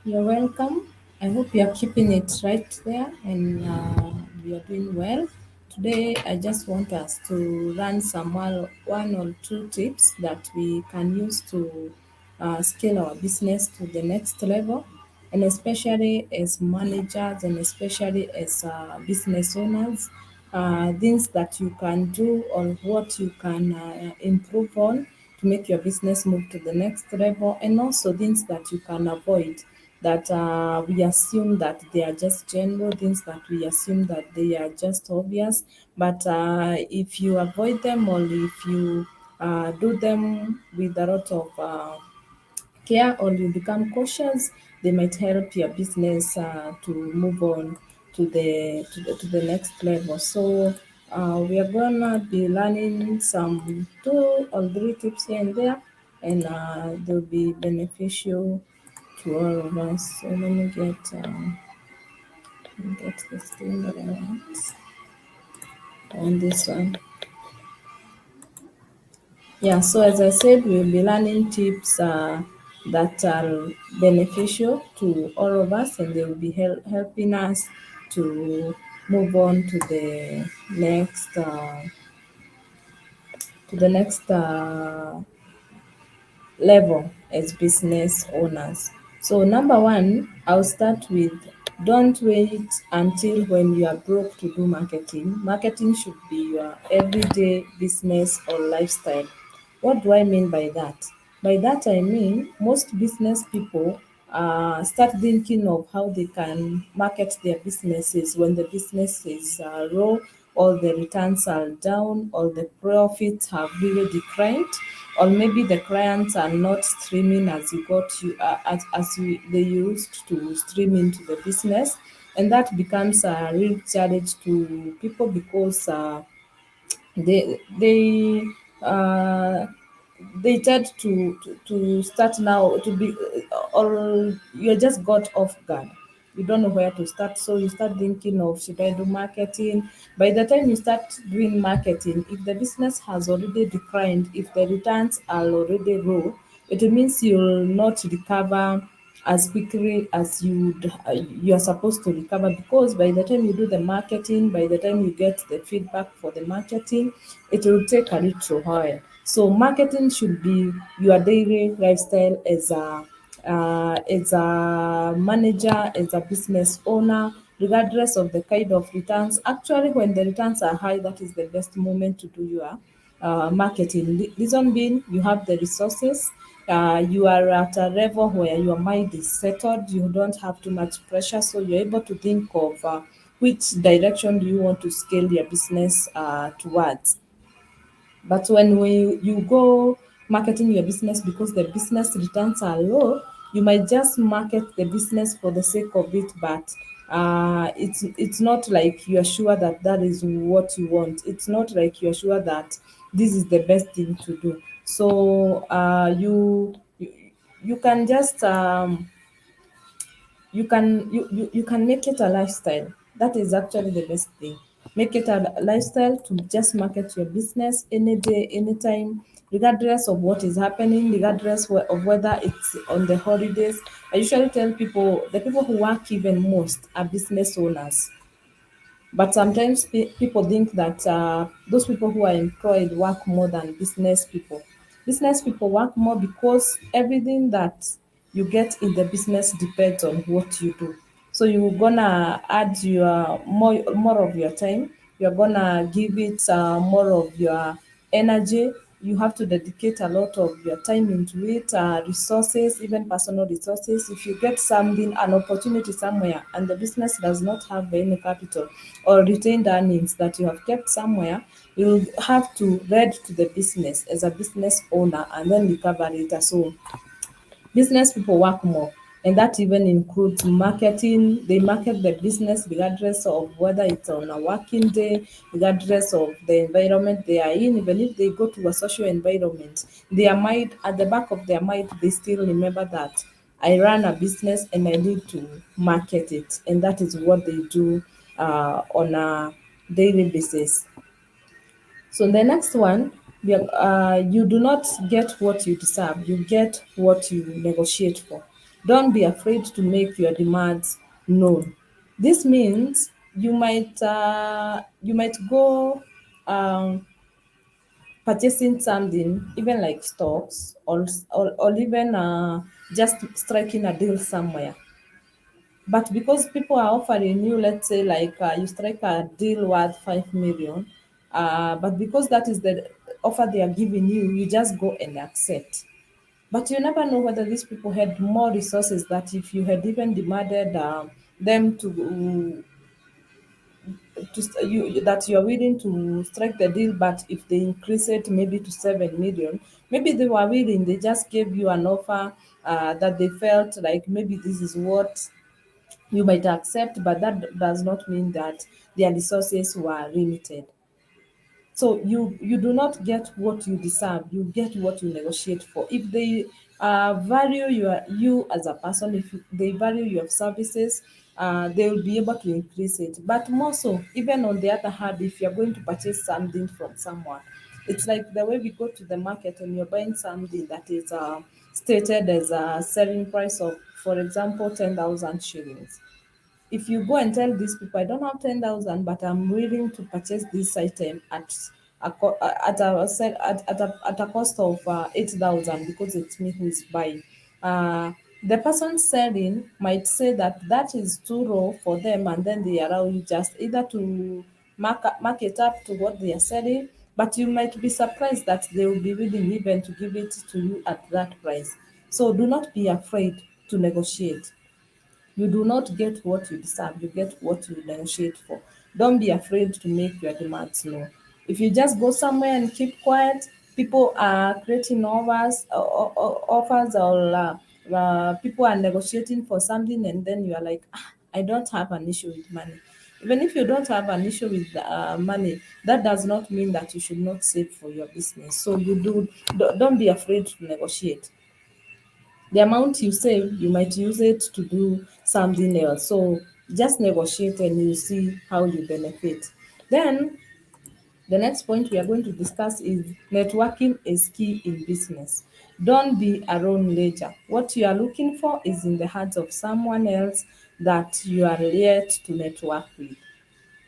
You're welcome. I hope you're keeping it right there and you're doing well. Today, I just want us to run some one or two tips that we can use to scale our business to the next level, and especially as managers and especially as business owners, things that you can do or what you can improve on to make your business move to the next level, and also things that you can avoid that we assume that they are just general things that we assume that they are just obvious. But if you avoid them or if you do them with a lot of care or you become cautious, they might help your business to move on to the next level. So we are gonna be learning some 2 or 3 tips here and there, and they'll be beneficial to all of us. So let me get this thing that I want on this one. Yeah, so as I said, we'll be learning tips that are beneficial to all of us, and they will be helping us to move on to the next level as business owners. So number one, I'll start with don't wait until when you are broke to do marketing. Marketing should be your everyday business or lifestyle. What do I mean by that? By that I mean most business people start thinking of how they can market their businesses when the business is low, or the returns are down, or the profits have really declined, or maybe the clients are not streaming as they used to stream into the business, and that becomes a real challenge to people because they uh, they tend to start now to be or you just got off guard. You don't know where to start, so you start thinking of should I do marketing. By the time you start doing marketing, if the business has already declined, if the returns are already low, it means you'll not recover as quickly as you are supposed to recover, because by the time you do the marketing, by the time you get the feedback for the marketing, it will take a little while. So marketing should be your daily lifestyle as a manager, as a business owner, regardless of the kind of returns. Actually, when the returns are high, that is the best moment to do your marketing. Reason being, you have the resources. You are at a level where your mind is settled. You don't have too much pressure, so you're able to think of which direction do you want to scale your business towards. But when you go marketing your business because the business returns are low, you might just market the business for the sake of it, but it's not like you're sure that that is what you want. It's not like you're sure that this is the best thing to do. So you can just you can make it a lifestyle. That is actually the best thing. Make it a lifestyle to just market your business any day, anytime, regardless of what is happening, regardless of whether it's on the holidays. I usually tell people the people who work even most are business owners, but sometimes people think that those people who are employed work more than business people. Business people work more because everything that you get in the business depends on what you do. So you're gonna add your more of your time. You're gonna give it more of your energy. You have to dedicate a lot of your time into it, resources, even personal resources. If you get something, an opportunity somewhere, and the business does not have any capital or retained earnings that you have kept somewhere, you have to read to the business as a business owner and then recover later. So business people work more, and that even includes marketing. They market the business regardless of whether it's on a working day, regardless of the environment they are in. Even if they go to a social environment, their mind, at the back of their mind, they still remember that I run a business and I need to market it, and that is what they do on a daily basis. So the next one, You do not get what you deserve, you get what you negotiate for. Don't be afraid to make your demands known. This means you might go purchasing something, even like stocks, or even just striking a deal somewhere. But because people are offering you, let's say, like you strike a deal worth 5 million, but because that is the offer they are giving you, you just go and accept. But you never know whether these people had more resources that if you had even demanded them you that you're willing to strike the deal, but if they increase it maybe to 7 million, maybe they were willing, they just gave you an offer that they felt like maybe this is what you might accept, but that does not mean that their resources were limited. So you do not get what you deserve, you get what you negotiate for. If they value you as a person, if they value your services, they will be able to increase it. But more so, even on the other hand, if you're going to purchase something from someone, it's like the way we go to the market and you're buying something that is stated as a selling price of, for example, 10,000 shillings. If you go and tell these people, I don't have 10,000, but I'm willing to purchase this item at a cost of 8,000 because it's me who is buying. The person selling might say that that is too low for them, and then they allow you just either to mark it up to what they are selling, but you might be surprised that they will be willing even to give it to you at that price. So do not be afraid to negotiate. You do not get what you deserve, you get what you negotiate for. Don't be afraid to make your demands known. If you just go somewhere and keep quiet, people are creating offers, or people are negotiating for something, and then you are like, I don't have an issue with money. Even if you don't have an issue with money, that does not mean that you should not save for your business. So don't be afraid to negotiate. The amount you save, you might use it to do something else. So just negotiate and you see how you benefit. Then the next point we are going to discuss is networking is key in business. Don't be a lone ledger. What you are looking for is in the hands of someone else that you are yet to network with.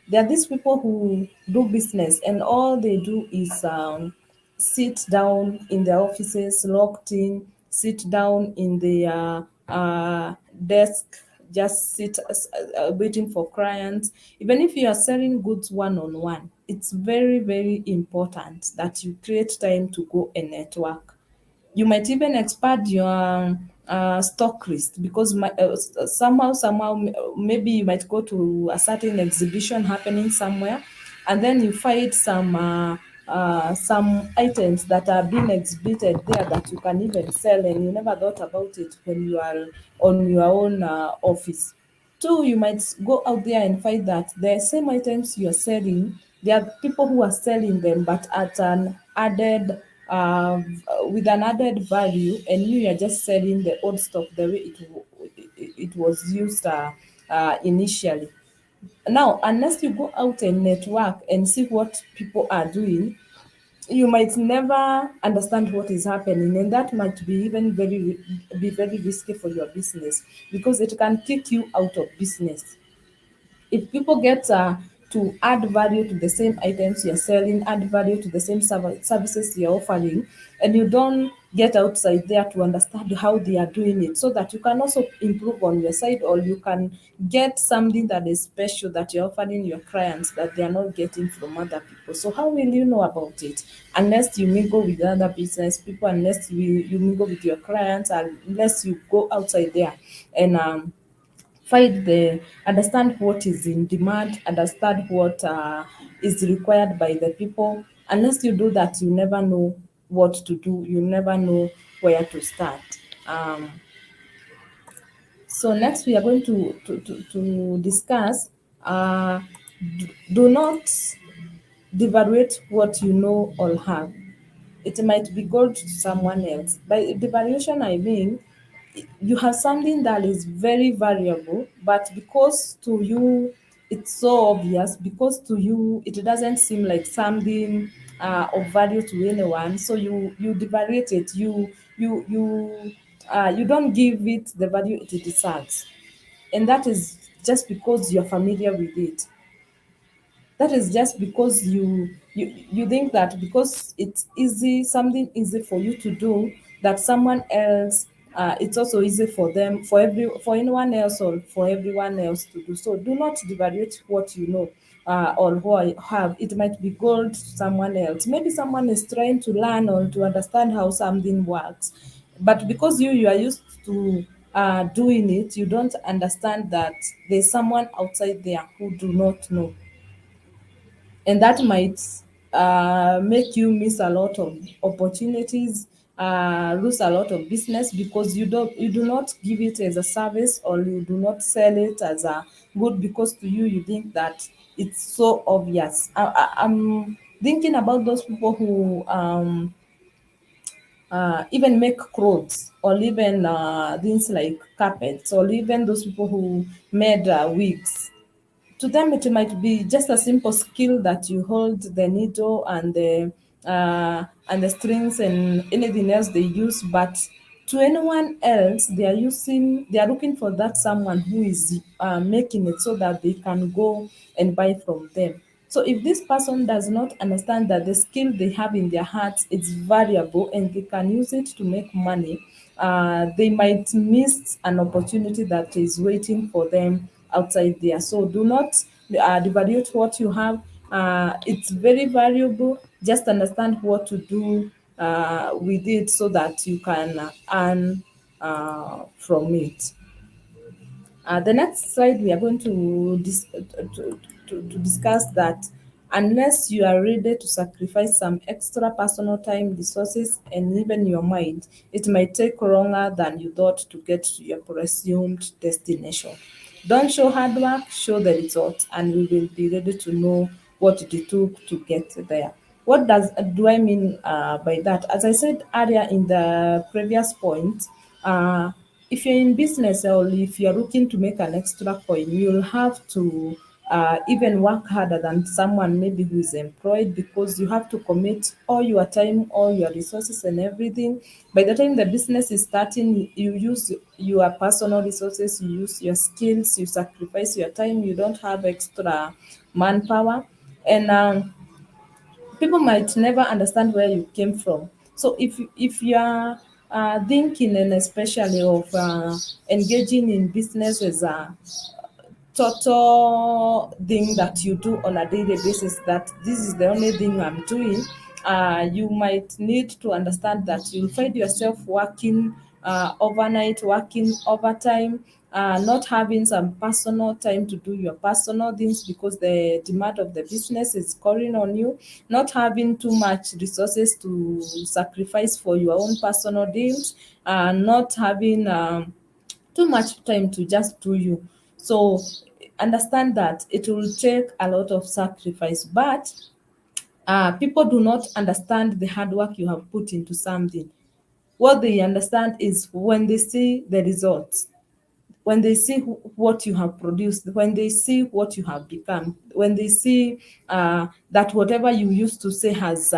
There are these people who do business and all they do is sit down in their offices, locked in, sit down in their desk, just sit waiting for clients. Even if you are selling goods one on one, it's very, very important that you create time to go and network. You might even expand your stock list because somehow maybe you might go to a certain exhibition happening somewhere, and then you find some items that are being exhibited there that you can even sell, and you never thought about it when you are on your own office. Two, you might go out there and find that the same items you're selling, there are people who are selling them, but at an added, with an added value, and you are just selling the old stock the way it was used initially. Now, unless you go out and network and see what people are doing, you might never understand what is happening, and that might be even be very risky for your business because it can kick you out of business. If people get to add value to the same items you're selling, add value to the same services you're offering, and you don't get outside there to understand how they are doing it so that you can also improve on your side, or you can get something that is special that you're offering your clients that they are not getting from other people. So how will you know about it unless you mingle with other business people, unless you mingle with your clients, and unless you go outside there and find the understand what is in demand, understand what is required by the people. Unless you do that, you never know what to do, you never know where to start. um, so next we are going to discuss do not devaluate what you know or have. It might be gold to someone else. By devaluation, I mean you have something that is very valuable, but because to you it's so obvious, because to you it doesn't seem like something of value to anyone, so you devaluate it. You don't give it the value it deserves, and that is just because you're familiar with it. That is just because you think that because it's easy, something easy for you to do, that someone else, it's also easy for them, for anyone else or for everyone else to do. So do not devaluate what you know, or what you have. It might be gold to someone else. Maybe someone is trying to learn or to understand how something works, but because you are used to doing it, you don't understand that there's someone outside there who do not know, and that might make you miss a lot of opportunities, lose a lot of business, because you do not give it as a service, or you do not sell it as a good, because to you you think that it's so obvious. I'm thinking about those people who even make clothes, or even things like carpets, or even those people who made wigs. To them it might be just a simple skill that you hold the needle and the strings and anything else they use, but to anyone else they are looking for that someone who is making it, so that they can go and buy from them. So if this person does not understand that the skill they have in their hearts is valuable and they can use it to make money, they might miss an opportunity that is waiting for them outside there. So do not devalue what you have. It's very valuable. Just understand what to do with it, so that you can earn from it. The next slide, we are going to discuss that unless you are ready to sacrifice some extra personal time, resources, and even your mind, it might take longer than you thought to get to your presumed destination. Don't show hard work, show the results, and we will be ready to know what it took to get there. What do I mean by that? As I said earlier in the previous point, uh, if you're in business, or if you're looking to make an extra coin, you'll have to even work harder than someone maybe who is employed, because you have to commit all your time, all your resources, and everything. By the time the business is starting, you use your personal resources, you use your skills, you sacrifice your time, you don't have extra manpower. And people might never understand where you came from. So if you are thinking, and especially of engaging in business as a total thing that you do on a daily basis, that this is the only thing I'm doing, you might need to understand that you'll find yourself working overnight, working overtime, not having some personal time to do your personal things, because the demand of the business is calling on you, not having too much resources to sacrifice for your own personal deals, not having too much time to just do you. So understand that it will take a lot of sacrifice, but people do not understand the hard work you have put into something. What they understand is when they see the results, when they see what you have produced, when they see what you have become, when they see that whatever you used to say has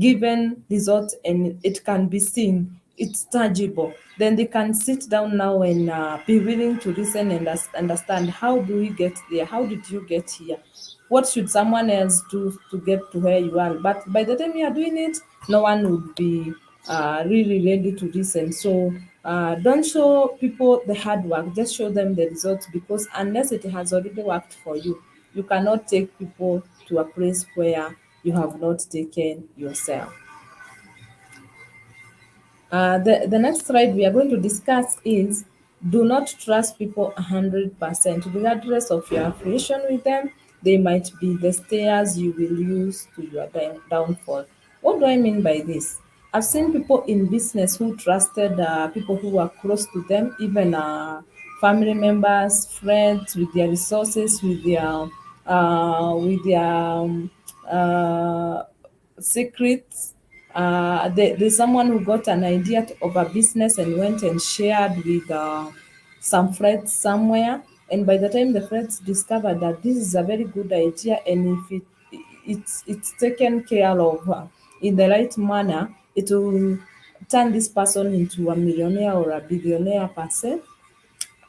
given results and it can be seen, it's tangible, then they can sit down now and be willing to listen and understand, how do we get there? How did you get here? What should someone else do to get to where you are? But by the time you are doing it, no one would be really ready to listen. So don't show people the hard work, just show them the results, because unless it has already worked for you, you cannot take people to a place where you have not taken yourself. The next slide we are going to discuss is, do not trust people 100%. Regardless of your affiliation with them, they might be the stairs you will use to your downfall. What do I mean by this? I've seen people in business who trusted people who were close to them, even family members, friends, with their resources, with their uh, secrets. There's someone who got an idea of a business and went and shared with some friends somewhere. And by the time the friends discovered that this is a very good idea, and if it's taken care of in the right manner, it will turn this person into a millionaire or a billionaire per se,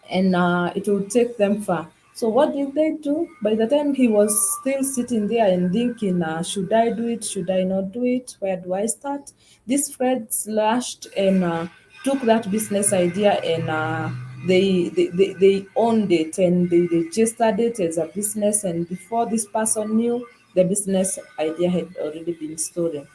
and it will take them far. So what did they do? By the time he was still sitting there and thinking, should I do it? Should I not do it? Where do I start? This Fred slashed and took that business idea and they owned it and they registered it as a business. And before this person knew, the business idea had already been stolen.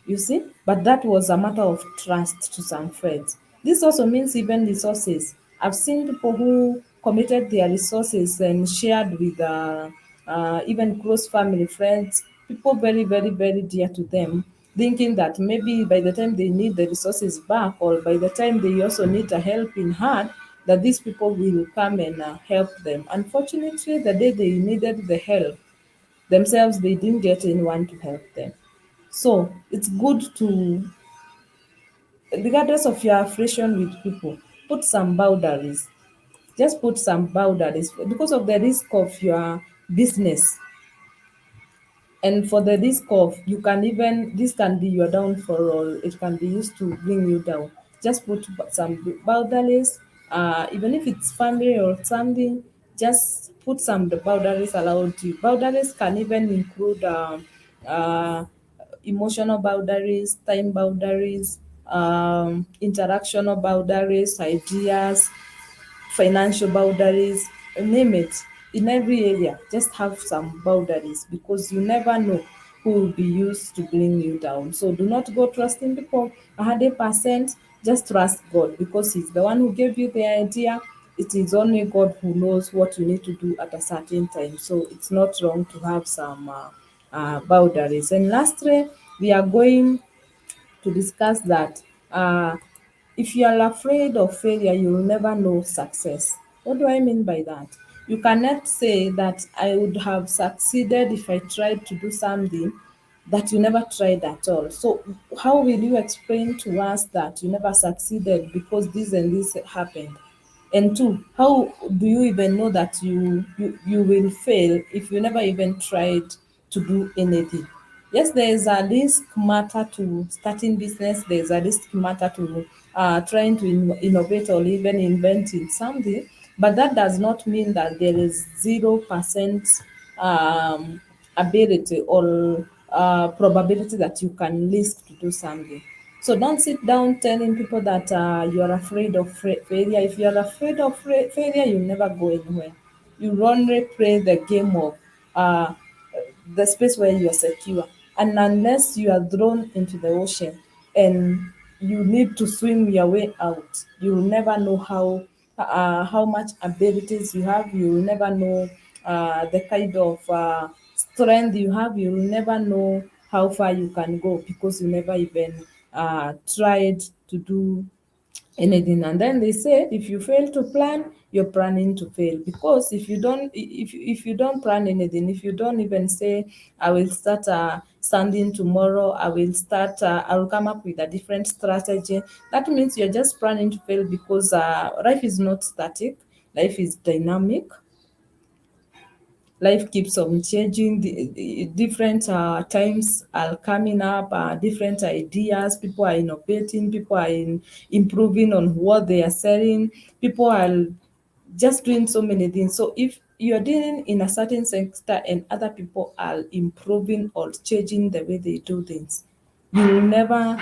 You see, but that was a matter of trust to some friends. This also means even resources. I've seen people who committed their resources and shared with even close family, friends, people very, very, very dear to them, thinking that maybe by the time they need the resources back, or by the time they also need a helping hand, that these people will come and help them. Unfortunately, the day they needed the help themselves, they didn't get anyone to help them. So it's good to, regardless of your affiliation with people, put some boundaries. Just put some boundaries because of the risk of your business, and for the risk of, you can even, this can be your downfall or it can be used to bring you down. Just put some boundaries, even if it's family or something, just put some boundaries allowed you. Boundaries can even include uh, emotional boundaries, time boundaries, interactional boundaries, ideas, financial boundaries, name it. In every area, just have some boundaries because you never know who will be used to bring you down. So do not go trusting people 100%. Just trust God because He's the one who gave you the idea. It is only God who knows what you need to do at a certain time. So it's not wrong to have some boundaries. And lastly, we are going to discuss that if you are afraid of failure, you will never know success. What do I mean by that? You cannot say that I would have succeeded if I tried to do something that you never tried at all. So, how will you explain to us that you never succeeded because this and this happened? And two, how do you even know that you will fail if you never even tried to do anything? Yes, there is a risk matter to starting business. There is a risk matter to trying to innovate or even inventing something, but that does not mean that there is 0% um, ability or probability that you can risk to do something. So don't sit down telling people that you are afraid of failure. If you are afraid of failure, you never go anywhere. You only play the game of uh, the space where you are secure. And unless you are thrown into the ocean and you need to swim your way out, you will never know how much abilities you have. You will never know the kind of strength you have. You will never know how far you can go because you never even tried to do anything. And then they said if you fail to plan, you're planning to fail, because if you don't plan anything, if you don't even say I will start standing tomorrow, I will come up with a different strategy, that means you're just planning to fail, because life is not static, life is dynamic. Life keeps on changing. The different times are coming up, different ideas. People are innovating. People are improving on what they are selling. People are just doing so many things. So if you're dealing in a certain sector and other people are improving or changing the way they do things, you will never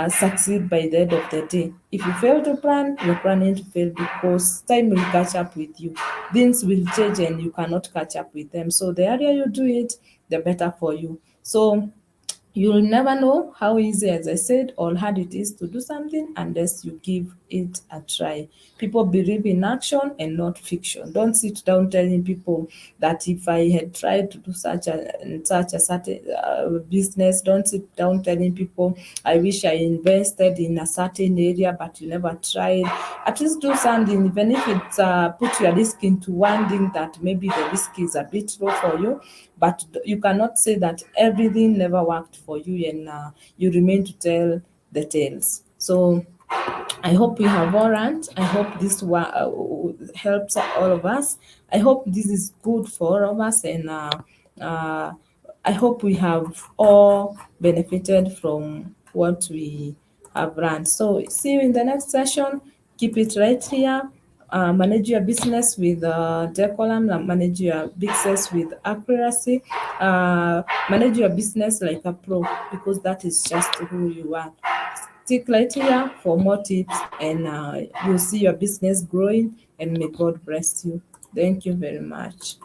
succeed by the end of the day. If you fail to plan, you're planning to fail, because time will catch up with you. Things will change and you cannot catch up with them. So the earlier you do it, the better for you. So you'll never know how easy, as I said, or hard it is to do something unless you give it a try. People believe in action and not fiction. Don't sit down telling people that if I had tried to do such a certain business. Don't sit down telling people I wish I invested in a certain area, but you never tried. At least do something, even if it's put your risk into one thing that maybe the risk is a bit low for you, but you cannot say that everything never worked for you and you remain to tell the tales. So I hope we have all learned. I hope this helps all of us. I hope this is good for all of us, and Uh, I hope we have all benefited from what we have learned. So see you in the next session. Keep it right here. Manage your business with decorum, manage your business with accuracy, manage your business like a pro, because that is just who you are. Stick right here for more tips, and you'll see your business growing, and may God bless you. Thank you very much.